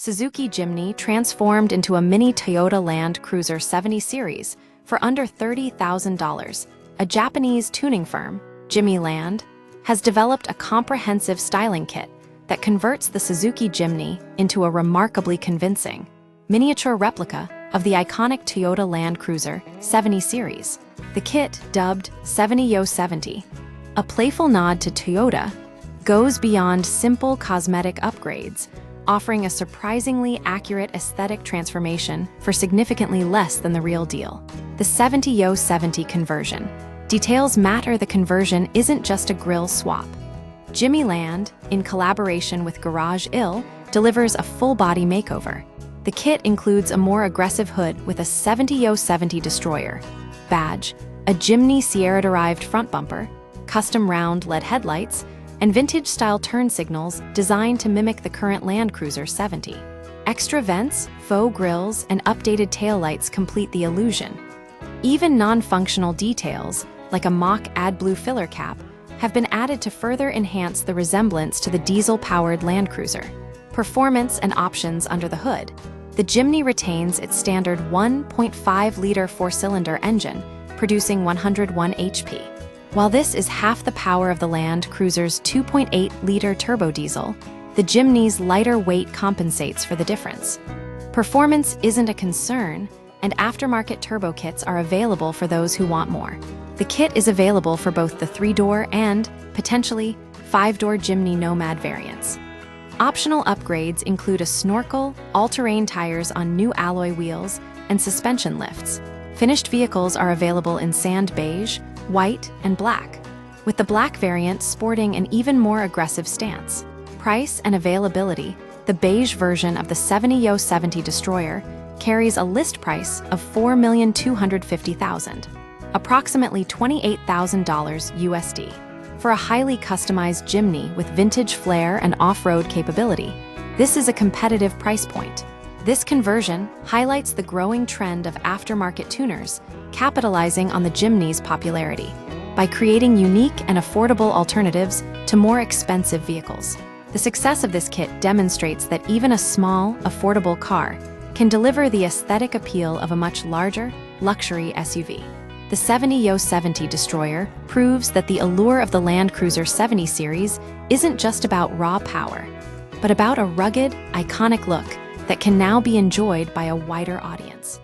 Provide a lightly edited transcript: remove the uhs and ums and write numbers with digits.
Suzuki Jimny transformed into a mini Toyota Land Cruiser 70 Series for under $30,000. A Japanese tuning firm, Jimny Land, has developed a comprehensive styling kit that converts the Suzuki Jimny into a remarkably convincing, miniature replica of the iconic Toyota Land Cruiser 70 Series. The kit, dubbed 70-70, a playful nod to Toyota, goes beyond simple cosmetic upgrades, offering a surprisingly accurate aesthetic transformation for significantly less than the real deal. The 70-70 conversion. Details matter. The conversion isn't just a grille swap. Jimny Land, in collaboration with Garage Ill, delivers a full-body makeover. The kit includes a more aggressive hood with a 70-70 destroyer badge, a Jimny Sierra-derived front bumper, custom round LED headlights, and vintage-style turn signals designed to mimic the current Land Cruiser 70. Extra vents, faux grills, and updated taillights complete the illusion. Even non-functional details, like a mock AdBlue filler cap, have been added to further enhance the resemblance to the diesel-powered Land Cruiser. Performance and options under the hood. The Jimny retains its standard 1.5-liter four-cylinder engine, producing 101 HP. While this is half the power of the Land Cruiser's 2.8-liter turbo diesel, the Jimny's lighter weight compensates for the difference. Performance isn't a concern, and aftermarket turbo kits are available for those who want more. The kit is available for both the 3-door and, potentially, 5-door Jimny Nomad variants. Optional upgrades include a snorkel, all-terrain tires on new alloy wheels, and suspension lifts. Finished vehicles are available in sand beige, white, and black, with the black variant sporting an even more aggressive stance. Price and availability. The beige version of the 70-70 Destroyer carries a list price of $4,250,000, approximately $28,000 USD. For a highly customized Jimny with vintage flair and off-road capability, this is a competitive price point. This conversion highlights the growing trend of aftermarket tuners capitalizing on the Jimny's popularity by creating unique and affordable alternatives to more expensive vehicles. The success of this kit demonstrates that even a small, affordable car can deliver the aesthetic appeal of a much larger, luxury SUV. The 70-70 Destroyer proves that the allure of the Land Cruiser 70 Series isn't just about raw power, but about a rugged, iconic look that can now be enjoyed by a wider audience.